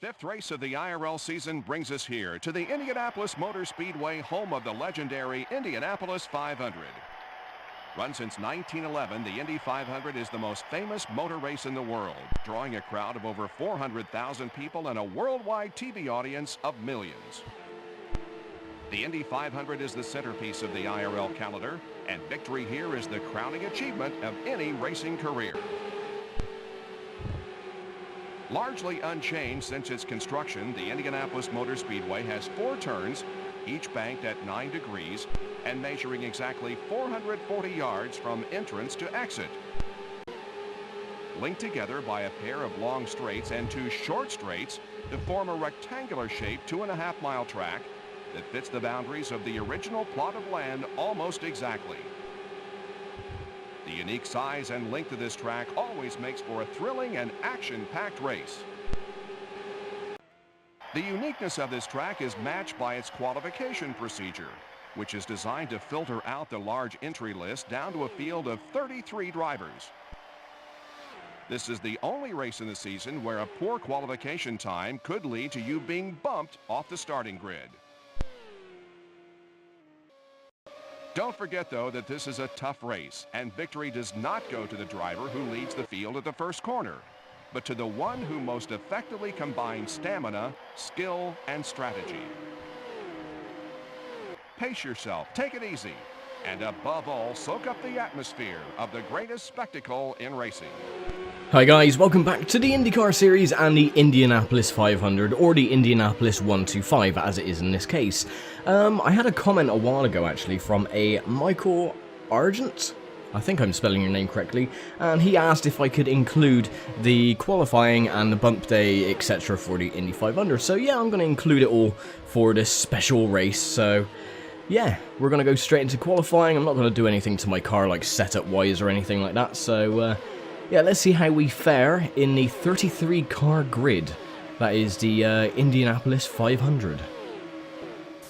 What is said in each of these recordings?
Fifth race of the IRL season brings us here to the Indianapolis Motor Speedway, home of the legendary Indianapolis 500. Run since 1911, the Indy 500 is the most famous motor race in the world, drawing a crowd of over 400,000 people and a worldwide TV audience of millions. The Indy 500 is the centerpiece of the IRL calendar, and victory here is the crowning achievement of any racing career. Largely unchanged since its construction, the Indianapolis Motor Speedway has 4 turns, each banked at 9 degrees and measuring exactly 440 yards from entrance to exit. Linked together by a pair of long straights and 2 short straights to form a rectangular shaped 2.5-mile track that fits the boundaries of the original plot of land almost exactly. The unique size and length of this track always makes for a thrilling and action-packed race. The uniqueness of this track is matched by its qualification procedure, which is designed to filter out the large entry list down to a field of 33 drivers. This is the only race in the season where a poor qualification time could lead to you being bumped off the starting grid. Don't forget, though, that this is a tough race, and victory does not go to the driver who leads the field at the first corner, but to the one who most effectively combines stamina, skill, and strategy. Pace yourself, take it easy, and above all, soak up the atmosphere of the greatest spectacle in racing. Hi guys, welcome back to the IndyCar series and the Indianapolis 500, or the Indianapolis 125 as it is in this case. I had a comment a while ago actually from a Michael Argent, I think I'm spelling your name correctly, and he asked if I could include the qualifying and the bump day etc. for the Indy 500. So yeah, I'm going to include it all for this special race. So yeah, we're going to go straight into qualifying. I'm not going to do anything to my car like setup wise or anything like that. So yeah, let's see how we fare in the 33 car grid. That is the Indianapolis 500.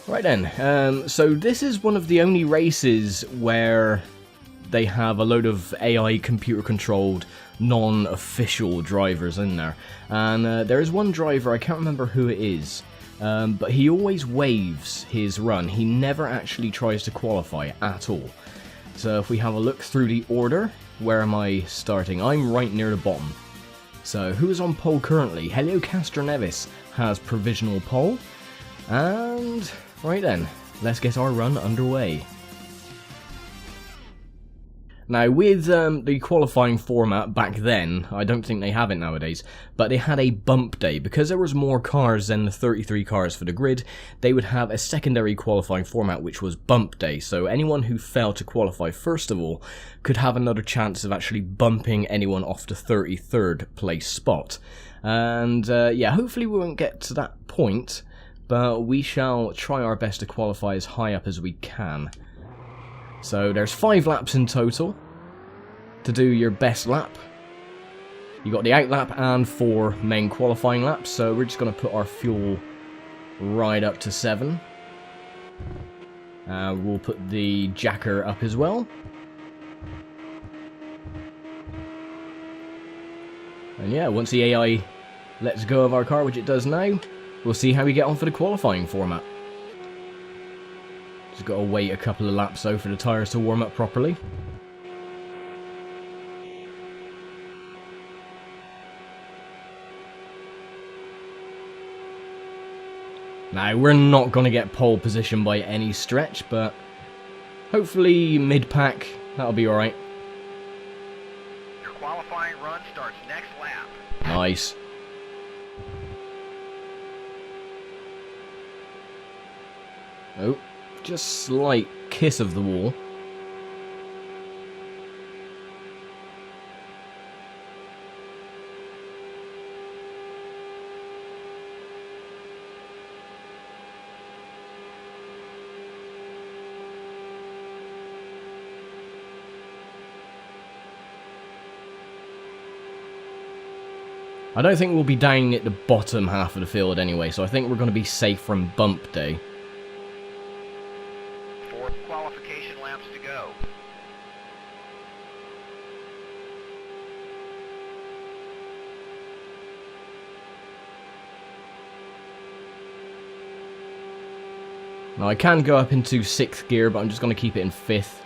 Right then, so this is one of the only races where they have a load of AI computer controlled non-official drivers in there. And there is one driver, I can't remember who it is, but he always waves his run. He never actually tries to qualify at all. So if we have a look through the order, where am I starting? I'm right near the bottom. So who is on pole currently? Helio Castroneves has provisional pole. And right then, let's get our run underway. Now with the qualifying format back then, I don't think they have it nowadays, but they had a bump day. Because there was more cars than the 33 cars for the grid, they would have a secondary qualifying format which was bump day. So anyone who failed to qualify first of all could have another chance of actually bumping anyone off the 33rd place spot. And yeah, hopefully we won't get to that point, but we shall try our best to qualify as high up as we can. So there's 5 laps in total to do your best lap. You got the out lap and 4 main qualifying laps, so we're just going to put our fuel right up to 7. We'll put the jacker up as well. And yeah, once the AI lets go of our car, which it does now, we'll see how we get on for the qualifying format. Just got to wait a couple of laps though for the tyres to warm up properly. Now, we're not going to get pole position by any stretch, but hopefully mid-pack, that'll be alright. Your qualifying run starts next lap. Nice. Oh. Just slight kiss of the wall. I don't think we'll be down at the bottom half of the field anyway, so I think we're going to be safe from bump day. 4 qualification laps to go. Now I can go up into 6th gear, but I'm just going to keep it in 5th.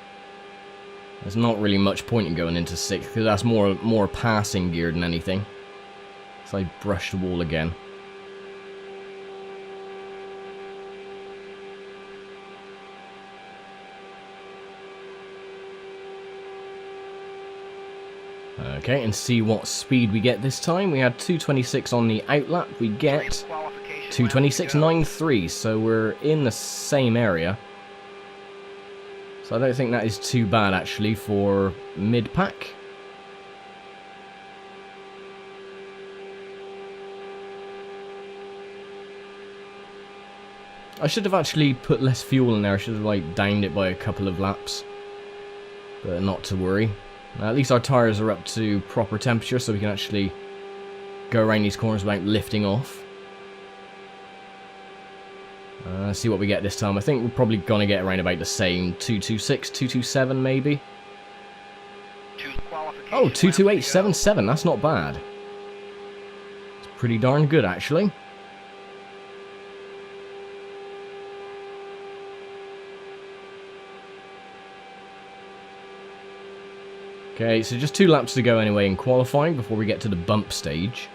There's not really much point in going into 6th, because that's more passing gear than anything. So I brush the wall again. Okay, and see what speed we get this time. We had 2:26 on the outlap. We get 2:26.93, so we're in the same area. So I don't think that is too bad, actually, for mid-pack. I should have actually put less fuel in there. I should have, like, downed it by a couple of laps. But not to worry. At least our tyres are up to proper temperature, so we can actually go around these corners without lifting off. Let's see what we get this time. I think we're probably going to get around about the same. 2:26, 2:27 maybe. Oh, 2:28.77. That's not bad. It's pretty darn good, actually. Okay, so just 2 laps to go anyway in qualifying before we get to the bump stage.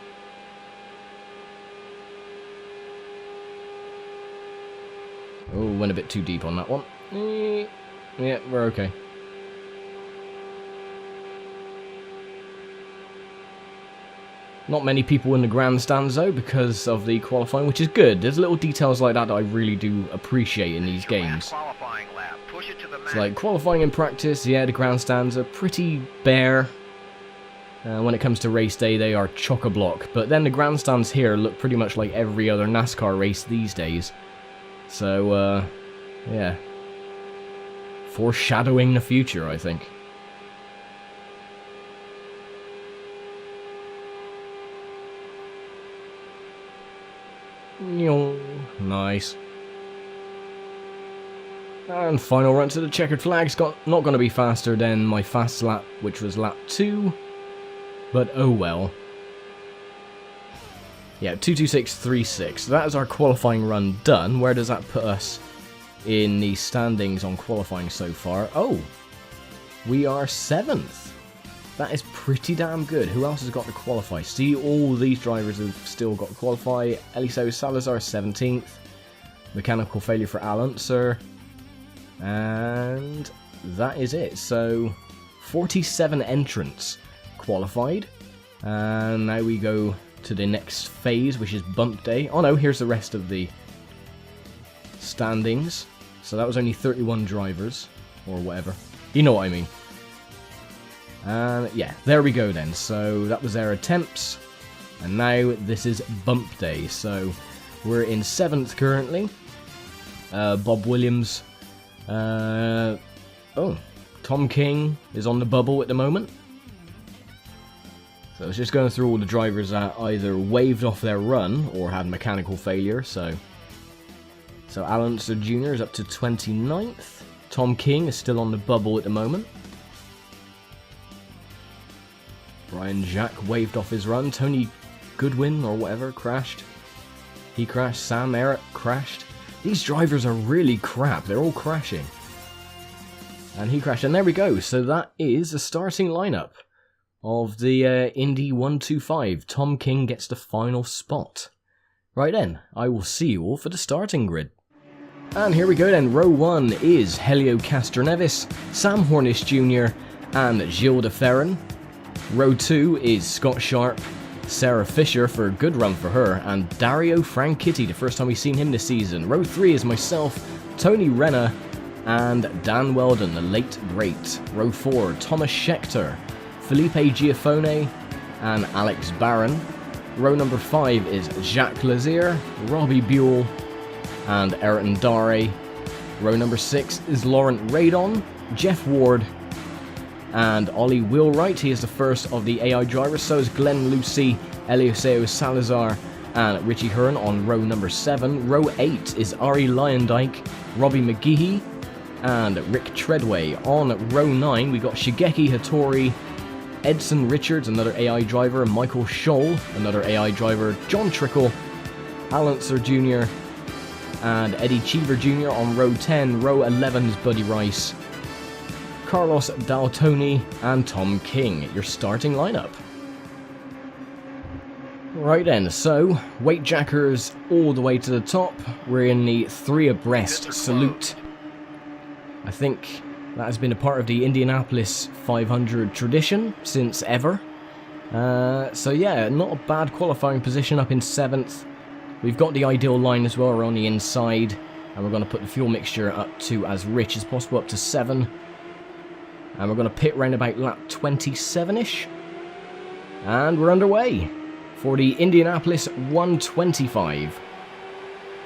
Oh, went a bit too deep on that one. Yeah, we're okay. Not many people in the grandstands though because of the qualifying, which is good. There's little details like that that I really do appreciate in these games. It's like qualifying in practice, yeah, the grandstands are pretty bare. When it comes to race day, they are chock-a-block. But then the grandstands here look pretty much like every other NASCAR race these days. So, yeah. Foreshadowing the future, I think. Nice. And final run to the checkered flags. Not going to be faster than my fast lap, which was lap 2. But oh well. Yeah, 2:26.36. That is our qualifying run done. Where does that put us in the standings on qualifying so far? Oh, we are 7th. That is pretty damn good. Who else has got to qualify? See, all these drivers have still got to qualify. Eliseo Salazar 17th. Mechanical failure for Alonso. And that is it. So 47 entrants qualified. And now we go to the next phase, which is bump day. Oh no, here's the rest of the standings. So that was only 31 drivers, or whatever. You know what I mean. And yeah, there we go then. So that was their attempts. And now this is bump day. So we're in 7th currently. Bob Williams. Oh, Tom King is on the bubble at the moment. So it's just going through all the drivers that either waved off their run or had mechanical failure. So Alonso Jr. is up to 29th. Tom King is still on the bubble at the moment. Brian Jack waved off his run. Tony Goodwin or whatever crashed. He crashed. Sam Eric crashed. These drivers are really crap. They're all crashing. And he crashed. And there we go. So that is the starting lineup of the Indy 125. Tom King gets the final spot. Right then, I will see you all for the starting grid. And here we go then. Row 1 is Helio Castroneves, Sam Hornish Jr. and Gilles de Ferran. Row 2 is Scott Sharp, Sarah Fisher for a good run for her, and Dario Franchitti, the first time we've seen him this season. Row 3 is myself, Tony Renna, and Dan Weldon, the late great. Row 4, Thomas Scheckter, Felipe Giafone, and Alex Barron. Row number 5 is Jacques Lazier, Robbie Buell, and Ayrton Dare. Row number 6 is Laurent Radon, Jeff Ward, and Ollie Wheelwright. He is the first of the AI drivers. So is Glenn Lucy, Eliseo Salazar, and Richie Hearn on row number 7. Row 8 is Ari Lyondike, Robbie McGehee, and Rick Treadway. On row 9, we got Shigeki Hattori, Edson Richards, another AI driver, Michael Scholl, another AI driver, John Trickle, Alan Sir Jr., and Eddie Cheever Jr. on row 10, row 11's Buddy Rice, Carlos Daltoni, and Tom King, your starting lineup. Right then, so, weight jackers all the way to the top. We're in the 3 abreast salute. I think that has been a part of the Indianapolis 500 tradition since ever. So yeah, not a bad qualifying position up in 7th. We've got the ideal line as well, we're on the inside. And we're going to put the fuel mixture up to as rich as possible, up to 7. And we're going to pit round about lap 27-ish. And we're underway for the Indianapolis 125.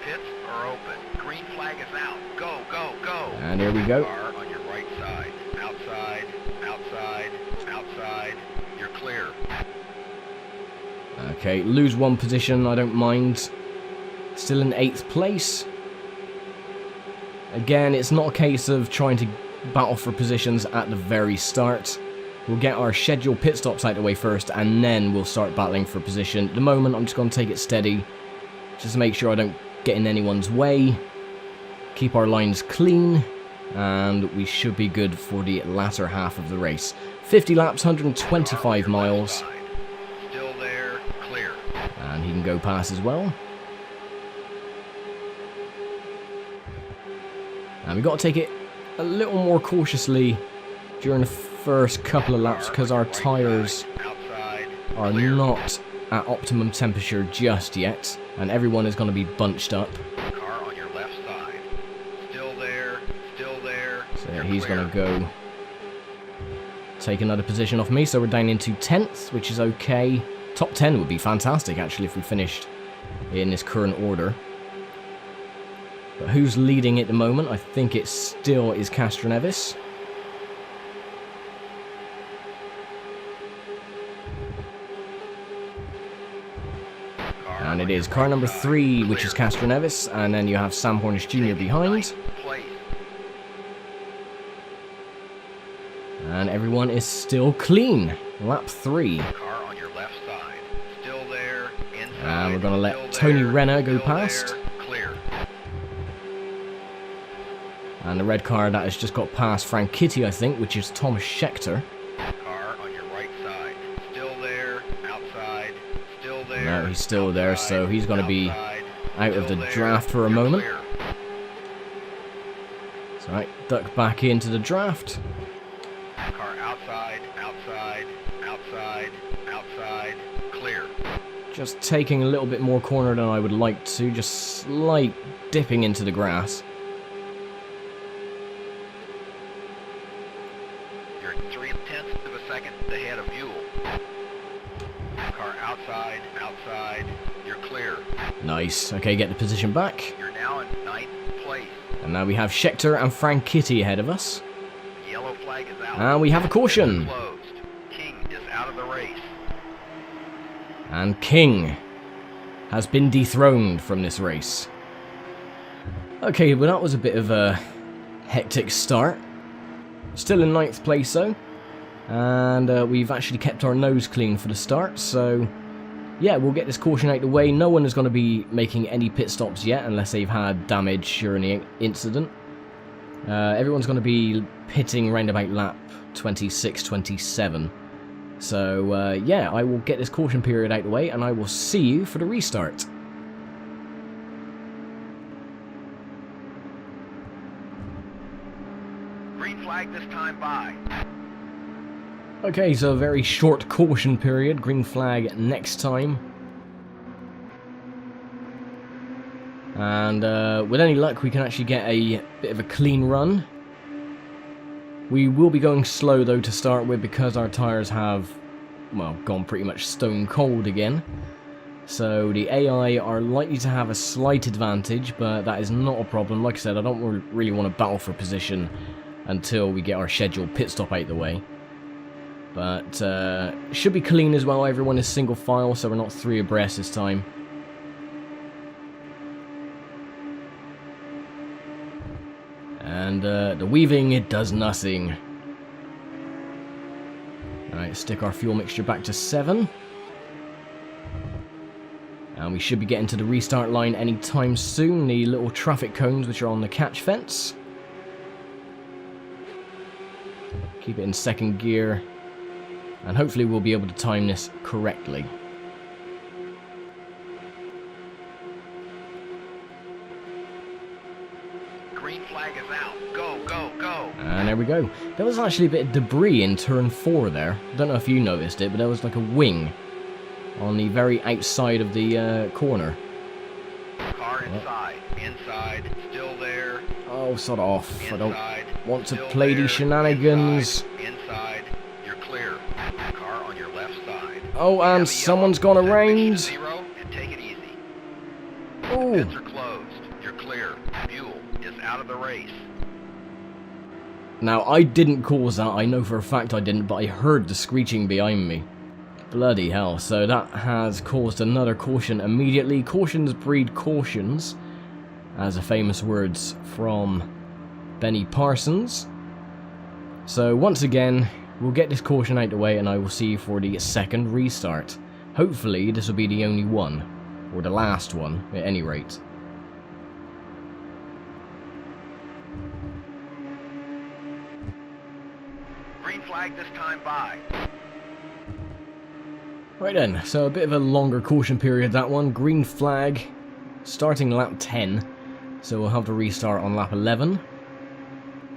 Pits are open. Green flag is out. Go, go, go. And here we go. Car on your right side. Outside, outside, outside. You're clear. Okay, lose 1 position, I don't mind. Still in 8th place. Again, it's not a case of trying to battle for positions at the very start. We'll get our scheduled pit stops out of the way first, and then we'll start battling for position. At the moment, I'm just going to take it steady, just to make sure I don't get in anyone's way. Keep our lines clean, and we should be good for the latter half of the race. 50 laps, 125 miles. Still there, clear. And he can go past as well. And we've got to take it a little more cautiously during the first couple of laps because our tyres are not at optimum temperature just yet, and everyone is going to be bunched up. Car on your left side. Still there, still there. So he's going to go take another position off me, so we're down into 10th, which is okay. Top 10 would be fantastic actually if we finished in this current order. But who's leading at the moment? I think it still is Castroneves. And it is car number 3, which is Castroneves, and then you have Sam Hornish Jr. behind. And everyone is still clean. Lap 3. Car on your left side. Still there, inside. And we're going to let Tony Renner go past. Clear. And the red car that has just got past Frank Kitty, I think, which is Tom Schechter. Car on your right side. Still there, outside. Still there. No, he's still there, so he's going to be out of the Still there. draft for a You're moment. clear. That's right, duck back into the draft. Car outside, outside, outside, outside, clear. Just taking a little bit more corner than I would like to, just slight dipping into the grass. You're 3/10 of a second ahead of Buell. Car outside, outside, you're clear. Nice. Okay, get the position back. You're now in 9th place. And now we have Schechter and Frank Kitty ahead of us. Yellow flag is out. And we have a caution. Closed. King is out of the race. And King has been dethroned from this race. Okay, well that was a bit of a hectic start. Still in 9th place though. And we've actually kept our nose clean for the start, so yeah, we'll get this caution out of the way. No one is going to be making any pit stops yet unless they've had damage during the incident. Everyone's going to be pitting round about lap 26, 27. So yeah, I will get this caution period out of the way and I will see you for the restart. Green flag this time by. Okay, so a very short caution period, green flag next time. And with any luck we can actually get a bit of a clean run. We will be going slow though to start with because our tyres have, well, gone pretty much stone cold again. So the AI are likely to have a slight advantage, but that is not a problem. Like I said, I don't really want to battle for position until we get our scheduled pit stop out of the way. But should be clean as well. Everyone is single file, so we're not 3 abreast this time. And the weaving, it does nothing. Alright, stick our fuel mixture back to 7. And we should be getting to the restart line anytime soon. The little traffic cones which are on the catch fence. Keep it in second gear. And hopefully we'll be able to time this correctly. Green flag is out. Go, go, go. And there we go. There was actually a bit of debris in turn 4 there. I don't know if you noticed it, but there was like a wing on the very outside of the corner. Car inside. Inside. Still there. Oh, sod off. Inside, I don't want to still play there. these shenanigans. Inside. You're clear. Car on your left side. Oh, and someone's gone around. Zero and take it easy. Oh. Vids are closed. You're clear. Fuel is out of the race. Now, I didn't cause that. I know for a fact I didn't, but I heard the screeching behind me. Bloody hell. So that has caused another caution immediately. Cautions breed cautions, as the famous words from Benny Parsons. So once again, we'll get this caution out the way and I will see you for the second restart. Hopefully this will be the only one, or the last one at any rate. Green flag this time by. Right then, so a bit of a longer caution period that one. Green flag, starting lap 10. So we'll have to restart on lap 11.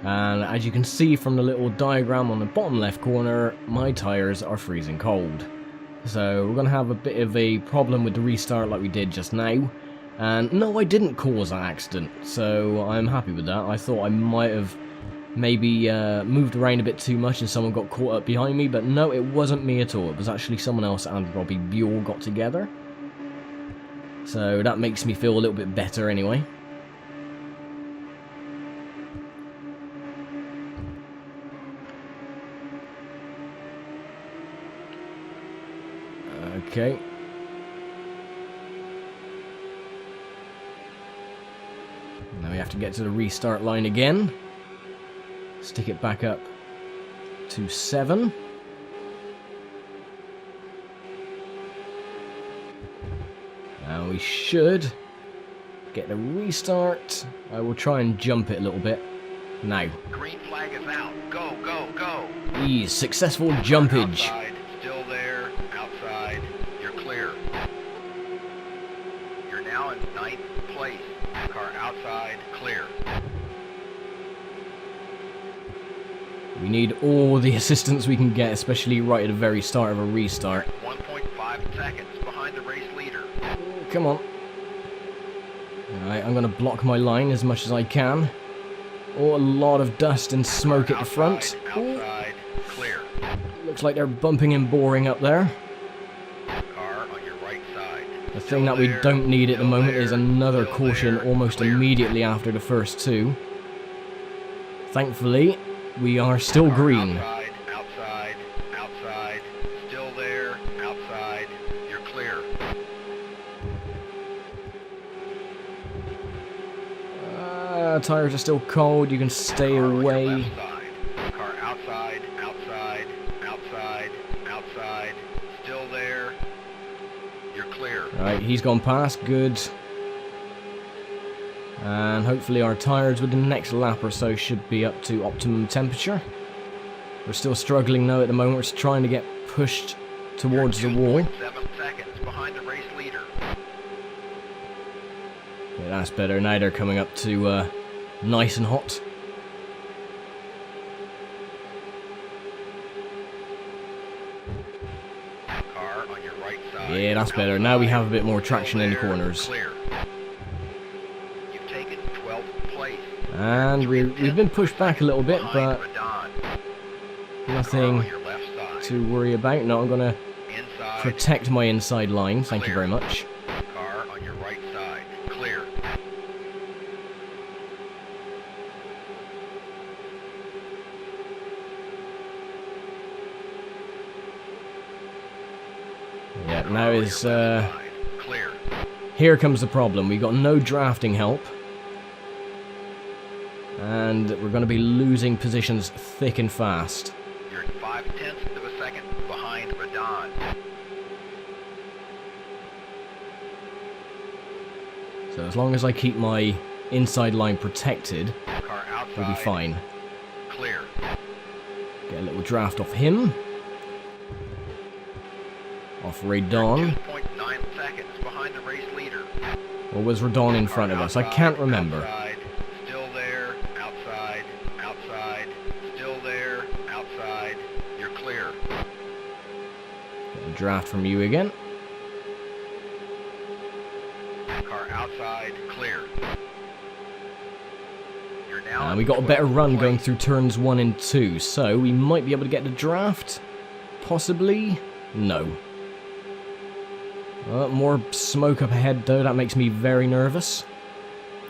And as you can see from the little diagram on the bottom left corner, my tyres are freezing cold. So we're going to have a bit of a problem with the restart like we did just now. And no, I didn't cause that accident, so I'm happy with that. I thought I might have maybe moved around a bit too much and someone got caught up behind me, but no, it wasn't me at all. It was actually someone else and Robbie Buell got together. So that makes me feel a little bit better anyway. Okay. Now we have to get to the restart line again. Stick it back up to 7. Now we should get the restart. I will try and jump it a little bit. Now. Green flag is out. Go, go, go. Ease. Successful jumpage. Outside. Still there. Outside. You're clear. You're now in 9th place. Car outside. Clear. We need all the assistance we can get, especially right at the very start of a restart. 1.5 seconds behind the race leader. Come on. Alright, I'm going to block my line as much as I can. Oh, a lot of dust and smoke at the front. Outside, clear. Looks like they're bumping and boring up there. Car on your right side. The thing that we don't need at the moment is another caution almost immediately after the first two. Thankfully, we are still green. Outside, outside, outside. Still there, outside. You're clear. Tires are still cold, you can stay Car on your away. left side. Car outside, outside, outside, outside. Still there. You're clear. Right, he's gone past, good. And hopefully our tyres with the next lap or so should be up to optimum temperature. We're still struggling though at the moment, we're just trying to get pushed towards the wall. 7 seconds behind the race leader. Yeah, that's better, now they're coming up to nice and hot. Car on your right side. Yeah, that's better, now we have a bit more traction in the corners. Clear. You've taken 12th place. And we've been pushed back a little bit, but nothing to worry about. No, I'm going to protect my inside line, thank you very much. Car on your right side. Clear. Yeah, now is Clear. here comes the problem. We got no drafting help. And we're going to be losing positions thick and fast. You're 5/10 of a second behind Radon. So as long as I keep my inside line protected, Car outside. we'll be fine. Clear. Get a little draft off him. Off Radon. 2.9 seconds behind the race leader. Or was Radon in front of us? I can't remember. Outside, still there, outside, outside, still there, outside. You're clear. Get a draft from you again. Car outside, clear. You're now. And we got a better run going through turns 1 and 2, so we might be able to get the draft. Possibly. No. More smoke up ahead, though. That makes me very nervous.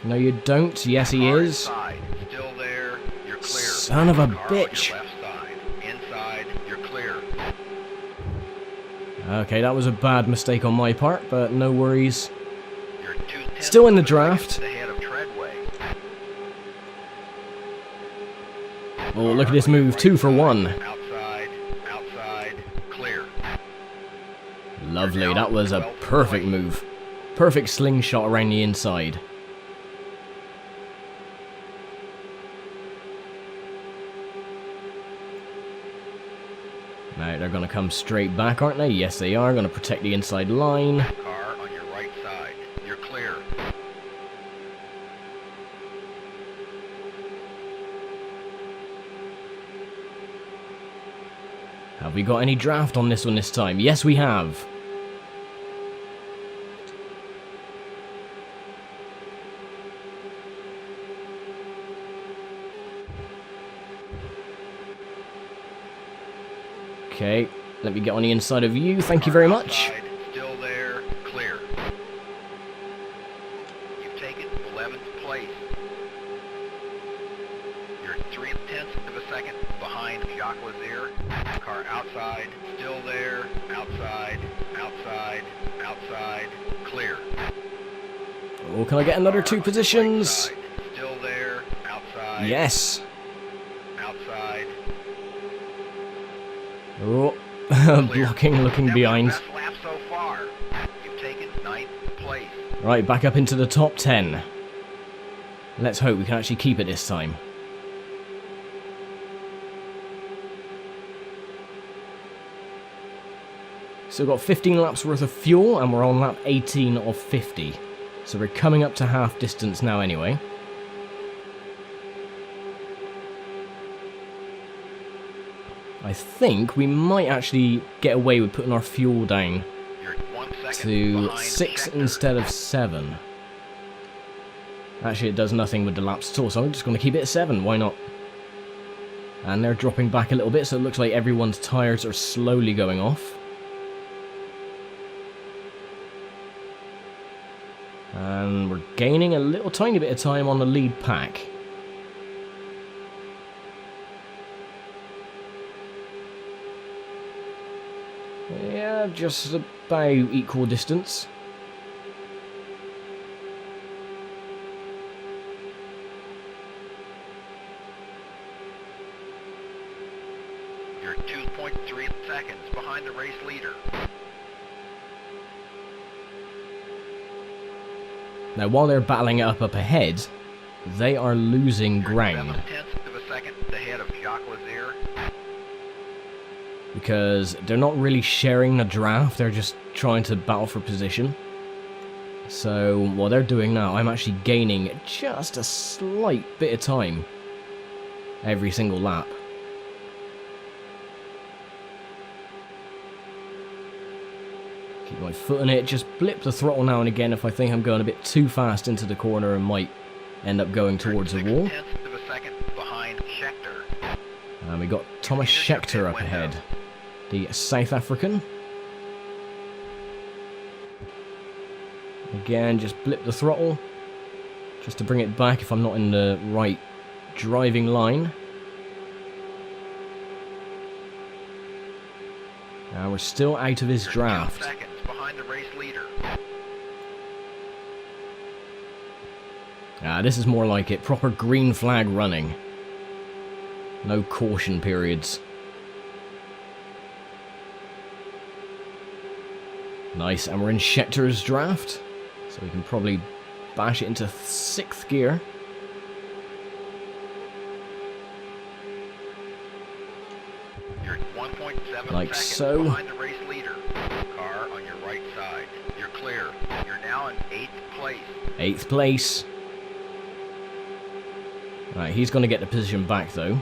No, you don't. Yes, he is. Inside, still there. You're clear. Son of a Car on your bitch. left side. Inside, you're clear. Okay, that was a bad mistake on my part, but no worries. You're 2/10 Still in the of a second draft. ahead of Treadway. Oh, look at this move. 2 for 1. Outside, outside, clear. Lovely. That was a perfect move. Perfect slingshot around the inside. Now they're going to come straight back, aren't they? Yes, they are. Going to protect the inside line. Car on your right side. You're clear. Have we got any draft on this one this time? Yes, we have. Okay, let me get on the inside of you. Thank you very much. Outside, still there, clear. You've taken 11th place. You're 3/10 of a second behind Jacques Lazier. Car outside, still there, outside, outside, outside, clear. Oh, can I get another 2 Car on your right positions? side, still there, outside. Yes. Outside. Oh, Clear. blocking, looking That was behind. the best lap so far. You've taken 9th place. Right, back up into the top 10. Let's hope we can actually keep it this time. So we've got 15 laps worth of fuel, and we're on lap 18 of 50. So we're coming up to half distance now anyway. I think we might actually get away with putting our fuel down You're 1 second to behind 6 Schechter. instead of 7. Actually, it does nothing with the laps at all, so I'm just going to keep it at 7. Why not? And they're dropping back a little bit, so it looks like everyone's tyres are slowly going off. And we're gaining a little tiny bit of time on the lead pack. Yeah, just about equal distance. You're 2.3 seconds behind the race leader. Now, while they're battling it up ahead, they are losing ground. 7/10 of a second ahead of Jacques Lazier. Because they're not really sharing the draft, they're just trying to battle for position. So, what they're doing now, I'm actually gaining just a slight bit of time every single lap. Keep my foot on it, just blip the throttle now and again if I think I'm going a bit too fast into the corner and might end up going towards a wall. 6/10 of a second behind Schechter. And we got Thomas Schechter up ahead, the South African. Again, just blip the throttle, just to bring it back if I'm not in the right driving line. And we're still out of his You're 2 draft. seconds behind the race leader. This is more like it, proper green flag running. No caution periods. Nice, and we're in Schechter's draft, so we can probably bash it into 6th gear. You're 1.7 Like seconds so. behind the race leader. Car on your right side. You're clear. You're now in 8th place. 8th place. Right, he's going to get the position back though,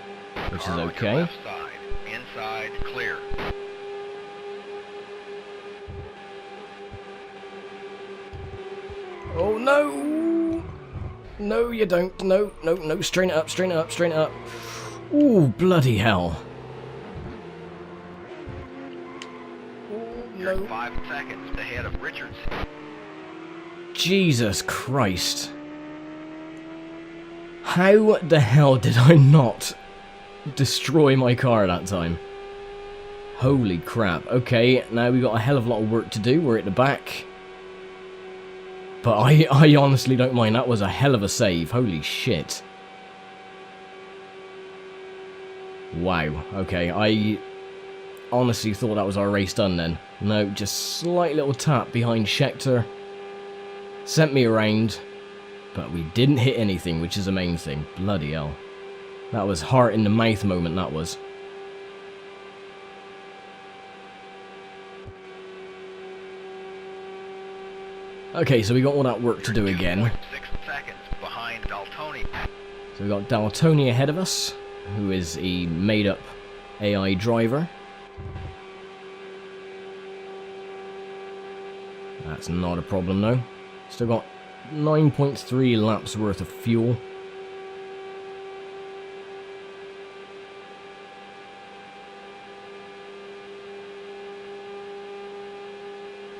which is Car on your okay. left side. Inside, clear. Oh no! No, you don't. No, no, no. Straighten it up, straighten it up, straighten it up. Ooh, bloody hell. You're 5 seconds ahead of Richards. Jesus Christ. How the hell did I not destroy my car at that time? Holy crap. Okay, now we've got a hell of a lot of work to do. We're at the back. But I honestly don't mind. That was a hell of a save. Holy shit. Wow. Okay, I honestly thought that was our race done then. No, just slight little tap behind Scheckter. Sent me around. But we didn't hit anything, which is the main thing. Bloody hell. That was heart in the mouth moment, that was. Okay, so we got all that work to do again. 6 seconds behind Daltoni. So we got Daltoni ahead of us, who is a made-up AI driver. That's not a problem though. Still got 9.3 laps worth of fuel.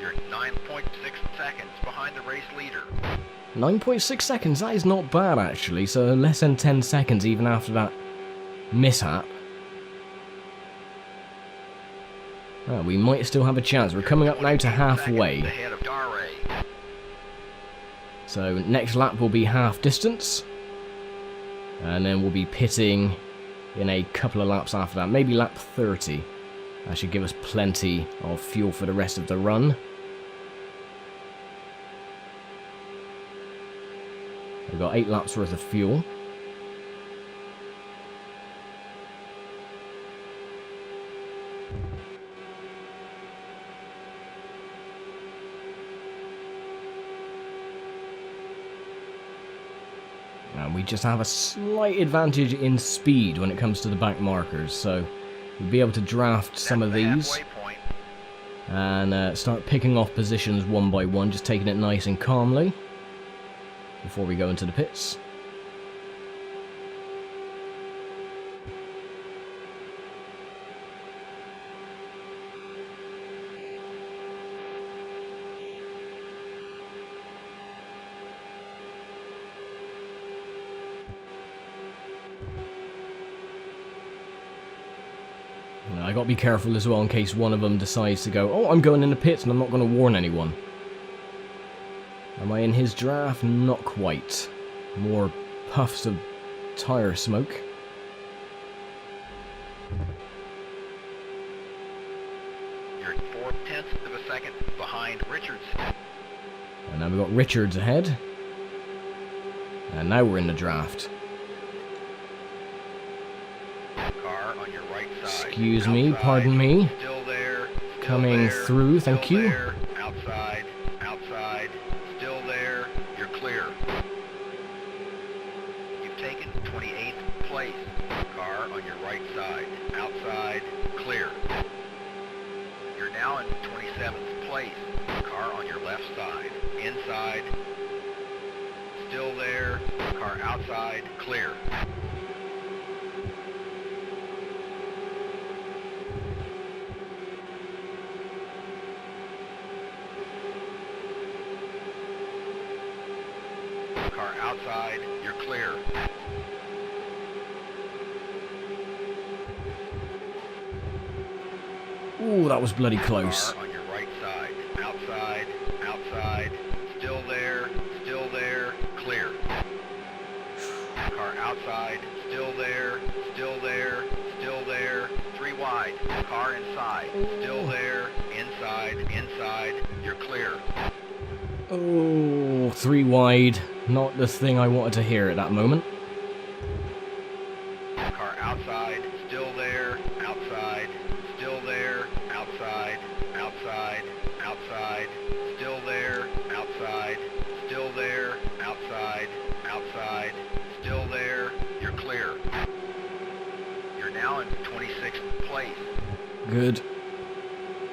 You're 9.6 seconds behind the race leader. 9.6 seconds, that is not bad actually, so less than 10 seconds even after that mishap. Well, we might still have a chance. We're coming up now to halfway. Ahead of Dare. So next lap will be half distance. And then we'll be pitting in a couple of laps after that. Maybe lap 30. That should give us plenty of fuel for the rest of the run. We've got 8 laps worth of fuel. And we just have a slight advantage in speed when it comes to the back markers, so we'll be able to draft some of these and start picking off positions one by one, just taking it nice and calmly before we go into the pits. I got to be careful as well in case one of them decides to go, oh, I'm going in the pits and I'm not going to warn anyone. Am I in his draft? Not quite. More puffs of tire smoke. You're 0.4 of a second behind Richards. And now we've got Richards ahead. And now we're in the draft. Car on your right side. Excuse me, Outside. pardon me. Still there. Still Coming there, through, thank still you. There, outside. Outside. Still there. You're clear. You've taken 28th place. Car on your right side. Outside. Clear. You're now in 27th place. Car on your left side. Inside. Still there. Car outside. Clear. Car outside, you're clear. Ooh, that was bloody close. Car on your right side, outside, outside, still there, clear. Car outside, still there, still there, 3 wide. Car inside, still there, inside, you're clear. Oh, 3 wide. Not the thing I wanted to hear at that moment. Car outside, still there, outside, still there, outside, outside, outside, still there, outside, still there, outside, outside, still there, you're clear. You're now in 26th place. Good.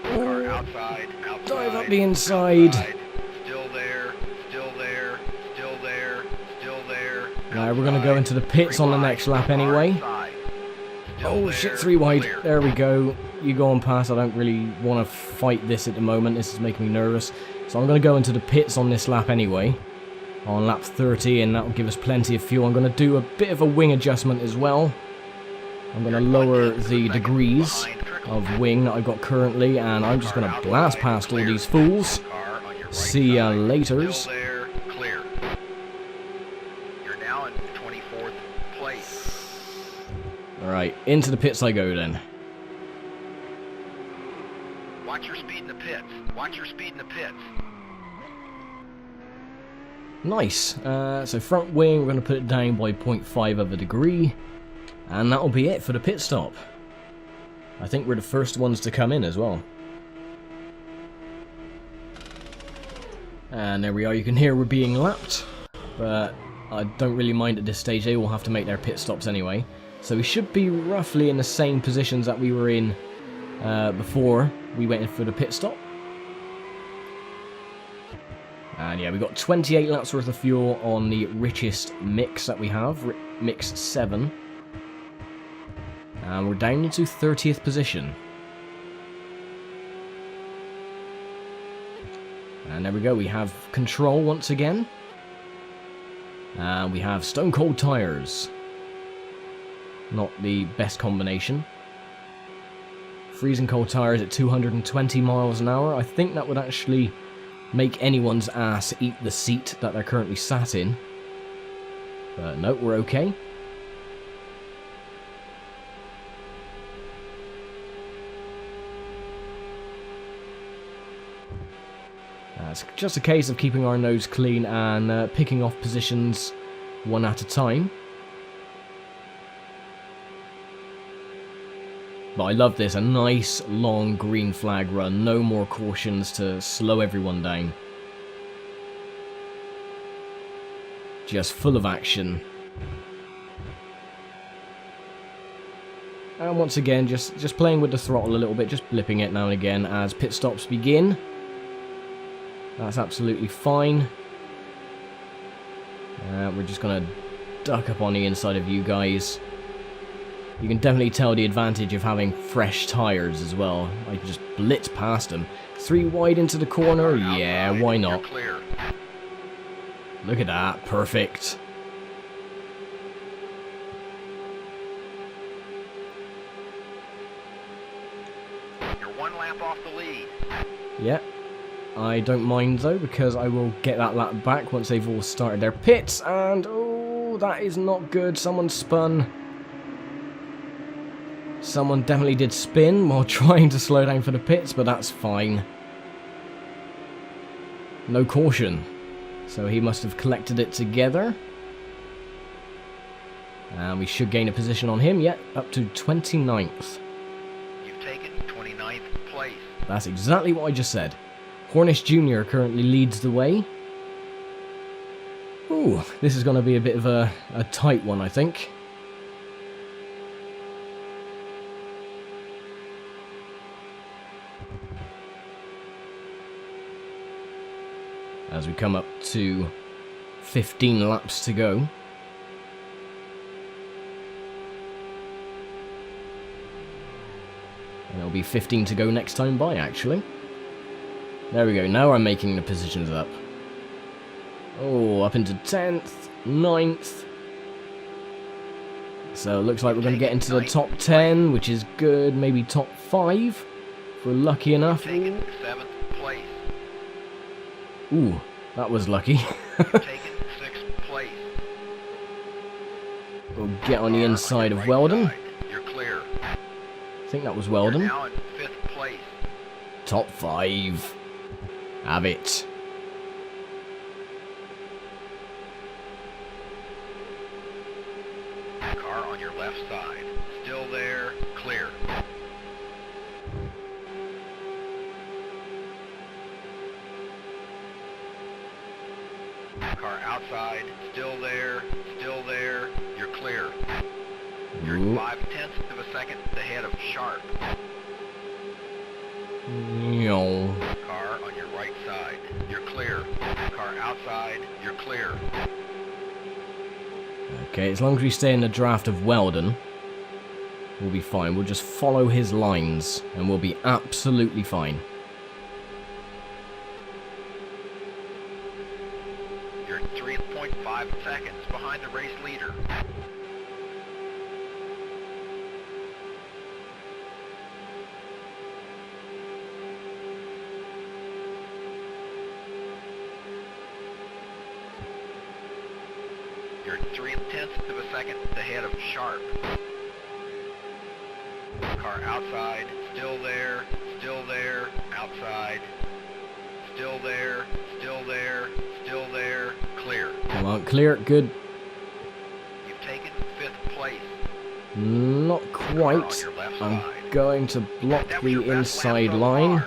Car outside, outside, Dive up the inside. outside, still there, still there, still there, still there. We're going to go into the pits on the next lap anyway. Oh shit, 3 wide. There we go. You go on past. I don't really want to fight this at the moment. This is making me nervous. So I'm going to go into the pits on this lap anyway. On lap 30, and that will give us plenty of fuel. I'm going to do a bit of a wing adjustment as well. I'm going to lower the degrees of wing that I've got currently, and I'm just going to blast past all these fools. See ya laters. Alright, into the pits I go then. Watch your speed in the pits. Watch your speed in the pits. Nice. So front wing, we're going to put it down by 0.5 of a degree. And that'll be it for the pit stop. I think we're the first ones to come in as well. And there we are. You can hear we're being lapped. But I don't really mind at this stage. They will have to make their pit stops anyway. So we should be roughly in the same positions that we were in before we went in for the pit stop. And yeah, we got 28 laps worth of fuel on the richest mix that we have, mix 7. And we're down into 30th position. And there we go, we have control once again. And we have stone cold tyres. Not the best combination. Freezing cold tyres at 220 miles an hour. I think that would actually make anyone's ass eat the seat that they're currently sat in. But no, we're okay. It's just a case of keeping our nose clean and picking off positions one at a time. But I love this, a nice long green flag run, no more cautions to slow everyone down. Just full of action. And once again, just playing with the throttle a little bit, just blipping it now and again as pit stops begin. That's absolutely fine. We're just going to duck up on the inside of you guys. You can definitely tell the advantage of having fresh tyres as well. I can just blitz past them. 3 wide into the corner, yeah, why not? Look at that, perfect. You're 1 lap off the lead. Yeah. I don't mind though, because I will get that lap back once they've all started their pits. And, oh, that is not good. Someone spun. Someone definitely did spin while trying to slow down for the pits, but that's fine. No caution. So he must have collected it together. And we should gain a position on him, yet up to 29th. You've taken 29th place. That's exactly what I just said. Hornish Jr. currently leads the way. Ooh, this is going to be a bit of a tight one, I think. As we come up to 15 laps to go. And it'll be 15 to go next time by, actually. There we go, now I'm making the positions up. Oh, up into 10th, 9th. So it looks like we're going to get into the top 10, which is good. Maybe top 5, if we're lucky enough. Taken 7th place. Ooh, that was lucky. Taken 6th place. We'll get on the inside of Weldon. You're clear. I think that was Weldon. You're now in 5th place. Top 5. Have it. Car on your left side. Still there. Clear. Car outside. Still there. Still there. You're clear. You're 0.5 of a second ahead of sharp. No. Car on your right side. You're clear. Car outside. You're clear. Okay, as long as we stay in the draft of Weldon, we'll be fine. We'll just follow his lines, and we'll be absolutely fine. You're 3.5 seconds behind the race leader. You're 0.3 of a second ahead of sharp. Car outside, still there, outside, still there, clear. Come on, clear, good. You've taken 5th place. Not quite. I'm going to block the inside line.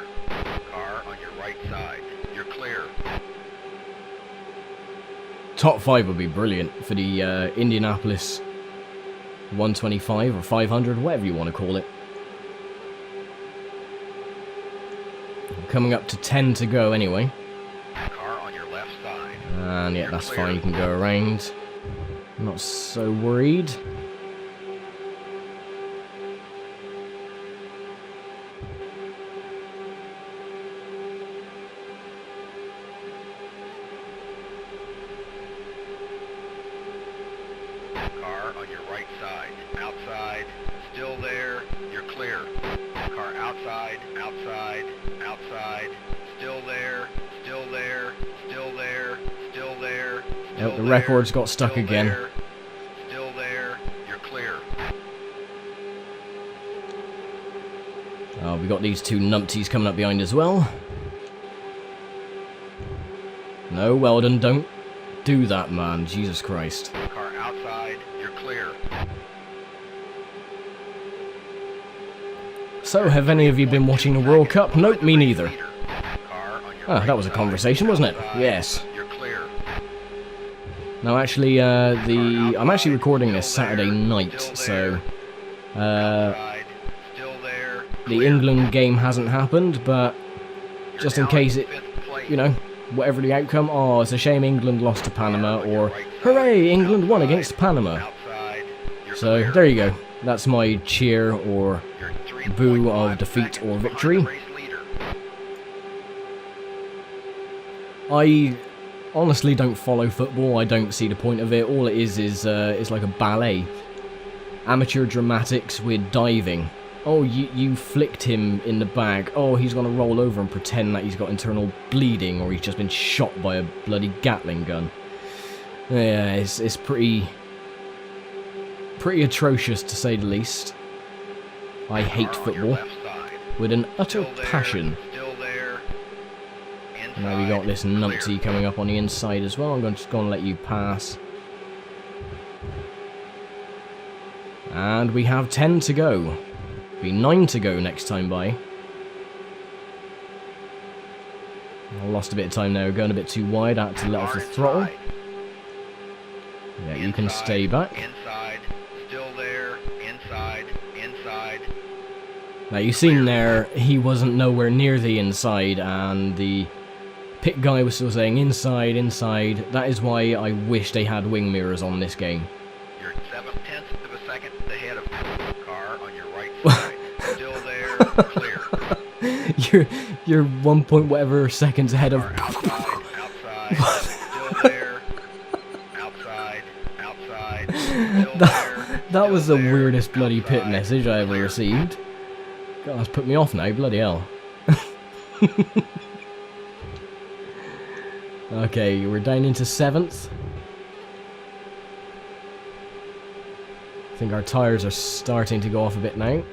Car on your right side, you're clear. Top 5 would be brilliant for the Indianapolis 125 or 500, whatever you want to call it. Coming up to 10 to go anyway. Car on your left side. And yeah, that's fine, you can go around. I'm not so worried. Car on your right side, outside, still there, you're clear. Car outside, still there, Yep, the record's got stuck again. Still there, you're clear. Oh, we got these two numpties coming up behind as well. No, Weldon, don't do that, man. Jesus Christ. Car outside, you're clear. So, have any of you been watching the World Cup? Nope, me neither. Ah, that was a conversation, wasn't it? Yes. Now, actually, I'm actually recording this Saturday night, so the England game hasn't happened, but just in case it, you know, whatever the outcome, oh, it's a shame England lost to Panama, or hooray, England won against Panama. So, there you go. That's my cheer or boo of defeat or victory. I honestly don't follow football. I don't see the point of it. All it is like a ballet. Amateur dramatics with diving. Oh, you flicked him in the bag. Oh, he's gonna roll over and pretend that he's got internal bleeding, or he's just been shot by a bloody Gatling gun. Yeah, it's pretty atrocious to say the least. I hate football with an utter passion. Now we got this numpty coming up on the inside as well. I'm just going to let you pass. And we have 10 to go. Be 9 to go next time by. I lost a bit of time there, going a bit too wide. I had to let off the throttle. Yeah, you can stay back. Inside, still there, inside. Now you've seen there, he wasn't nowhere near the inside, and the pit guy was still saying inside. That is why I wish they had wing mirrors on this game. You're 7/10 of a second ahead of car on your right side. Still there, clear. You're 1 point whatever seconds ahead of. Outside, still there. Outside, still there. That was the weirdest bloody pit message I ever received. God, that's put me off now, bloody hell. Okay, we're down into 7th. I think our tyres are starting to go off a bit now. I'm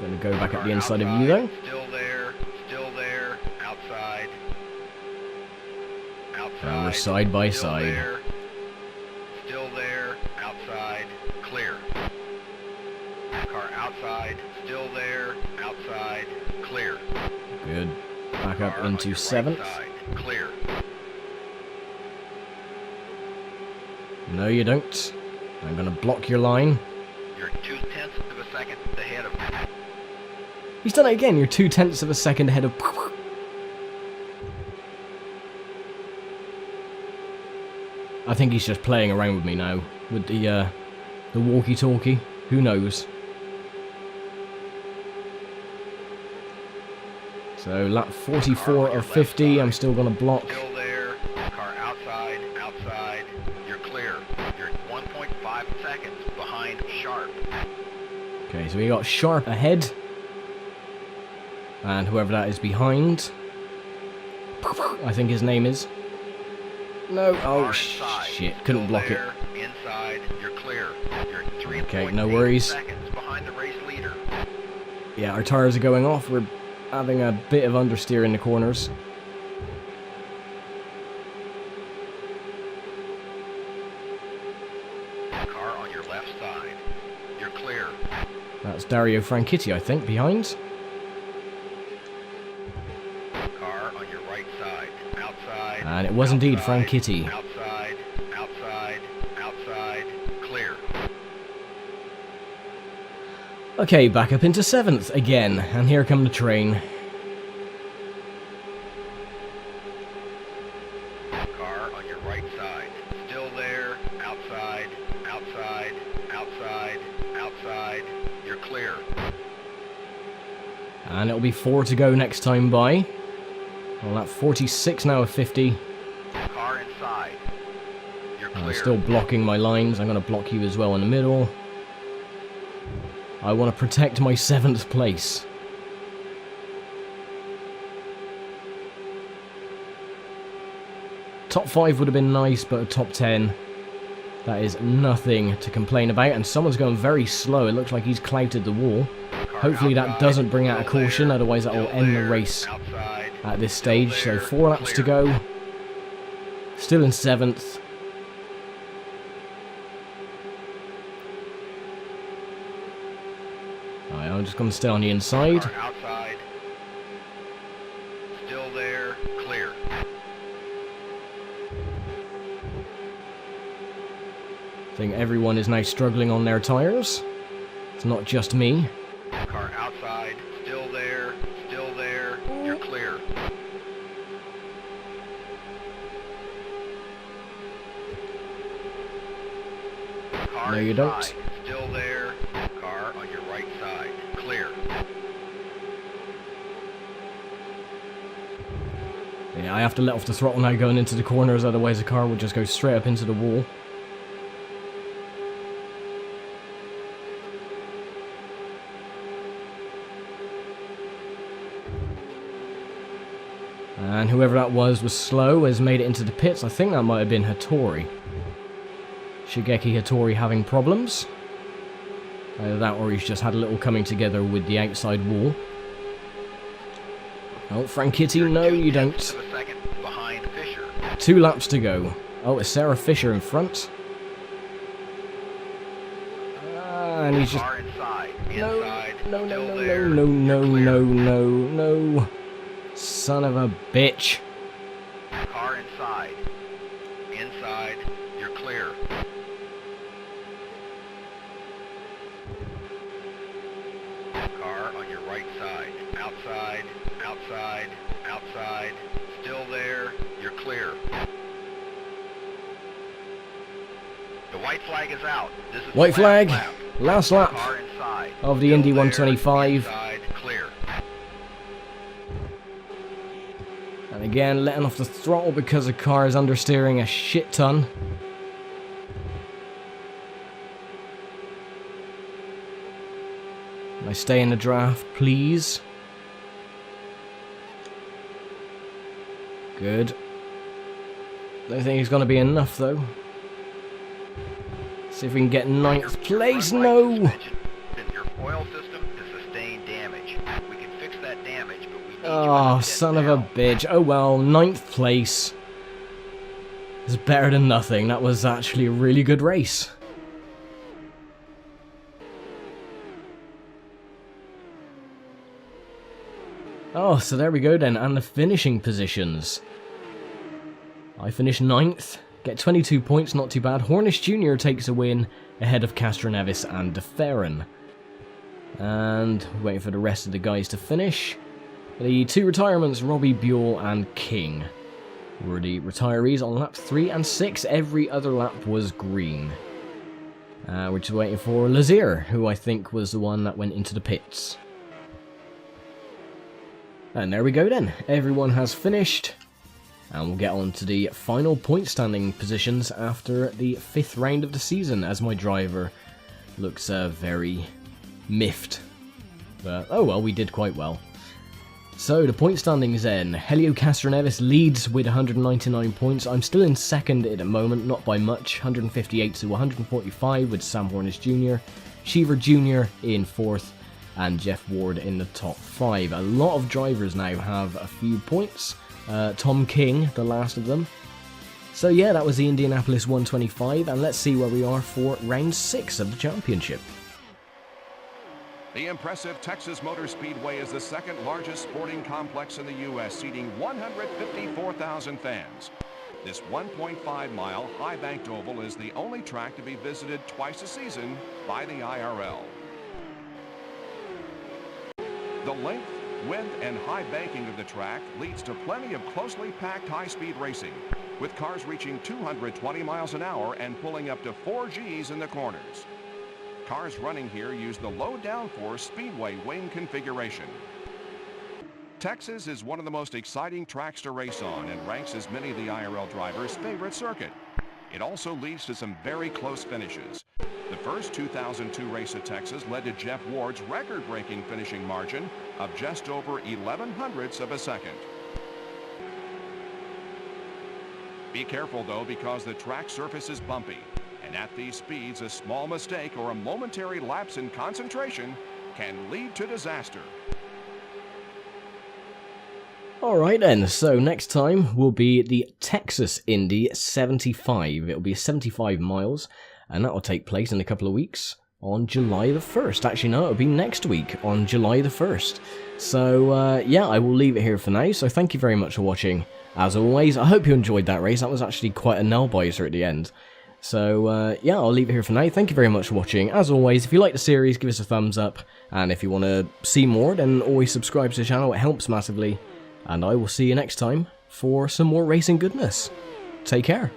going to go back up the inside of you though. Still there, outside. And we're side by side. Still there, outside, clear. outside, still there, outside, clear. Good. Back up Car into on your 7th. right side, clear. No, you don't. I'm going to block your line. You're 0.2 of a second ahead of me. He's done it again. You're 0.2 of a second ahead of... I think he's just playing around with me now. With the walkie-talkie. Who knows? So, lap 44 or 50, I'm still going to block. Still there. Car outside, outside. You're clear. You're 1.5 seconds behind Sharp. Okay, so we got Sharp ahead. And whoever that is behind. I think his name is. No, oh shit, couldn't block it. Inside, you're clear. You're 3.8 Okay, no worries. seconds behind the race leader. Yeah, our tires are going off. We're having a bit of understeer in the corners. Car on your left side. You're clear. That's Dario Franchitti, I think, behind. Car on your right side. Outside. And it was indeed outside, Franchitti. Outside, outside, outside, clear. Okay, back up into 7th again. And here come the train. Car on your right side. Still there. Outside, outside, outside, outside. You're clear. And it'll be 4 to go next time by. Well, that's 46 now of 50. Car inside. You're clear. I'm still blocking my lines. I'm going to block you as well in the middle. I want to protect my 7th place. Top 5 would have been nice, but a top 10, that is nothing to complain about. And someone's going very slow. It looks like he's clouted the wall. Hopefully that doesn't bring out a caution, otherwise that will end the race at this stage. So 4 laps to go. Still in 7th. Alright, I'm just going to stay on the inside. Car outside. Still there. Clear. I think everyone is now struggling on their tyres. It's not just me. Car outside. Still there. Still there. You're clear. Car No, you inside. don't. Still there. Car on your right side. Clear. Yeah, I have to let off the throttle now going into the corners, otherwise the car will just go straight up into the wall. And whoever that was slow, has made it into the pits. I think that might have been Hattori. Shigeki Hattori having problems. Either that or he's just had a little coming together with the outside wall. Oh, Franchitti, no you don't. Second behind Fisher. 2 laps to go. Oh, it's Sarah Fisher in front. And he's just... Car inside. No, Inside. no, no, Still no, there. no, no, You're clear. no, no, no. Son of a bitch. Car inside. Inside. You're clear. Car on your right side. Outside. Outside. Outside. Still there. You're clear. The white flag is out. This is White the last flag. lap. Last lap Car inside. of the Still Indy there. 125. Inside. Clear. And again, letting off the throttle because the car is understeering a shit ton. Can I stay in the draft, please? Good. Don't think it's going to be enough, though. See if we can get 9th place. No! Your oil system has sustained damage. We can fix that damage, but we need Oh, son of a bitch. Oh well, 9th place. It's better than nothing. That was actually a really good race. Oh, so there we go then, and the finishing positions. I finished 9th, get 22 points, not too bad. Hornish Jr. takes a win ahead of Castroneves and De Ferran. And waiting for the rest of the guys to finish. The 2 retirements, Robbie Buell and King, were the retirees on lap 3 and 6. Every other lap was green. We're just waiting for Lazier, who I think was the one that went into the pits. And there we go then, everyone has finished, and we'll get on to the final point standing positions after the 5th round of the season, as my driver looks very miffed. But oh well, we did quite well. So the point standings then, Helio Castroneves leads with 199 points. I'm still in 2nd at the moment, not by much, 158 to 145 with Sam Hornish Jr., Cheever Jr. in 4th, and Jeff Ward in the top 5. A lot of drivers now have a few points. Tom King, the last of them. So yeah, that was the Indianapolis 125, and let's see where we are for round 6 of the championship. The impressive Texas Motor Speedway is the 2nd largest sporting complex in the U.S., seating 154,000 fans. This 1.5-mile high-banked oval is the only track to be visited twice a season by the IRL. The length, width, and high banking of the track leads to plenty of closely packed high-speed racing, with cars reaching 220 miles an hour and pulling up to 4 Gs in the corners. Cars running here use the low downforce Speedway wing configuration. Texas is one of the most exciting tracks to race on and ranks as many of the IRL drivers' favorite circuit. It also leads to some very close finishes. The first 2002 race at Texas led to Jeff Ward's record-breaking finishing margin of just over 0.11 of a second. Be careful though, because the track surface is bumpy, and at these speeds a small mistake or a momentary lapse in concentration can lead to disaster. Alright then, so next time will be the Texas Indy 75. It'll be 75 miles, and that will take place in a couple of weeks on July the 1st. Actually, no, it'll be next week on July the 1st. So, yeah, I will leave it here for now. So thank you very much for watching. As always, I hope you enjoyed that race. That was actually quite a nail-biter at the end. So, yeah, I'll leave it here for now. Thank you very much for watching. As always, if you like the series, give us a thumbs up. And if you want to see more, then always subscribe to the channel. It helps massively. And I will see you next time for some more racing goodness. Take care.